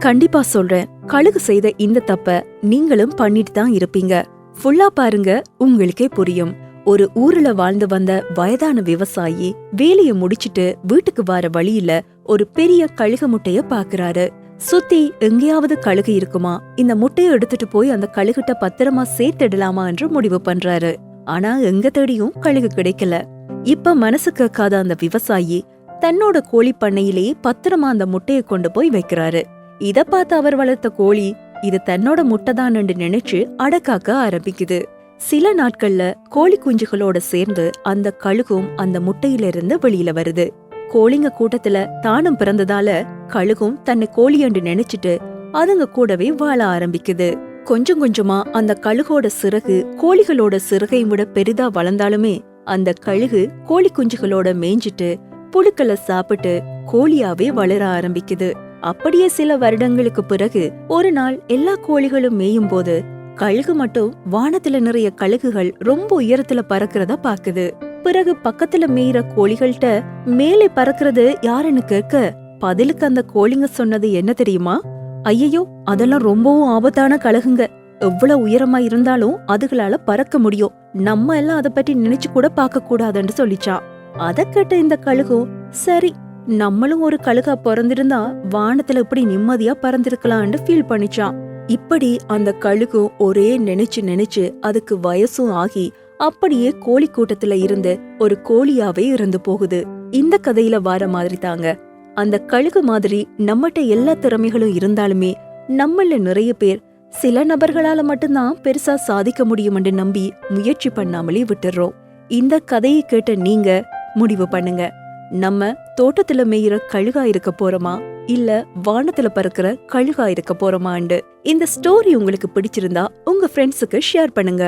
கண்டிப்பா சொல்றேன். கழுகு செய்த இந்த தப்ப நீங்களும் பண்ணிட்டு தான் இருப்பீங்க. ஃபுல்லா பாருங்க, உங்களுக்கே புரியும். ஒரு ஊர்ல வாழ்ந்து வந்த வயதான விவசாயி வேலைய முடிச்சிட்டு வீட்டுக்கு வர வழியில ஒரு பெரிய கழுகு முட்டைய பாக்குறாரு. சுத்தி எங்கேயாவது கழுகு இருக்குமா, இந்த முட்டைய எடுத்துட்டு போய் அந்த கழுகிட்ட பத்திரமா சேர்த்திடலாமா என்று முடிவு பண்றாரு. ஆனா எங்க தேடியும் கழுகு கிடைக்கல. இப்ப மனசு கேட்காத அந்த விவசாயி தன்னோட கோழி பண்ணையிலேயே பத்திரமா அந்த முட்டைய கொண்டு போய் வைக்கிறாரு. இத பார்த்து அவர் வளர்த்த கோழி இது தன்னோட முட்டைதான் நினைச்சு அடக்காக்க ஆரம்பிக்குது. சில நாட்கள்ல கோழி குஞ்சுகளோட சேர்ந்து அந்த கழுகும் அந்த முட்டையில இருந்து வெளியில வருது. கோழிங்க கூட்டத்துல தானும் பிறந்ததால கழுகும் தன்னை கோழியண்டு நினைச்சிட்டு அதுங்க கூடவே வாழ ஆரம்பிக்குது. கொஞ்சம் கொஞ்சமா அந்த கழுகோட சிறகு கோழிகளோட சிறகை விட பெரிதா வளர்ந்தாலுமே அந்த கழுகு கோழி குஞ்சுகளோட மேய்ஞ்சிட்டு புழுக்களை சாப்பிட்டு கோழியாவே வளர ஆரம்பிக்குது. அப்படியே சில வருடங்களுக்கு பிறகு ஒரு நாள் எல்லா கோழிகளும் மேயும் போது கழுகு மட்டும் வானத்துல நிறைய கழுகுகள் ரொம்ப உயரத்துல பறக்கிறத பாக்குது. பிறகு பக்கத்துல மேயிற கோழிகள்கிட்ட மேலே பறக்கிறது யாருன்னு கேட்க பதிலுக்கு அந்த கோழிங்க சொன்னது என்ன தெரியுமா? ஐயோ, அதெல்லாம் ரொம்பவும் ஆபத்தான கழுகுங்க. எவ்வளவு உயரமா இருந்தாலும் அதுகளால பறக்க முடியும். நம்ம எல்லாம் அத பத்தி நினைச்சு கூட பார்க்க கூடாதுன்னு சொல்லிச்சான். அத கேட்ட இந்த கழுகும், சரி நம்மளும் ஒரு கழுகா பிறந்திருந்தா வானத்துல இப்படி நிம்மதியா பறந்திருக்கலாம்னு ஃபீல் பண்ணிச்சான். இப்படி அந்த கழுகும் ஒரே நினைச்சு அதுக்கு வயசும் ஆகி அப்படியே கோழி கூட்டத்துல இருந்து ஒரு கோழியாவே இறந்து போகுது. இந்த கதையில வார மாதிரி தாங்க அந்த கழுகு மாதிரி நம்மகிட்ட எல்லா திறமைகளும் இருந்தாலுமே நம்மள நிறைய பேர் சில நபர்களால மட்டும்தான் பெருசா சாதிக்க முடியும்னு நம்பி முயற்சி பண்ணாமலே விட்டுறோம். இந்த கதையை கேட்ட நீங்க முடிவு பண்ணுங்க, நம்ம தோட்டத்துல மேயிற கழுகா இருக்க போறோமா இல்ல வானத்துல பறக்கிற கழுகா இருக்க போறோமான்னு. இந்த ஸ்டோரி உங்களுக்கு பிடிச்சிருந்தா உங்க ஃப்ரெண்ட்ஸுக்கு ஷேர் பண்ணுங்க.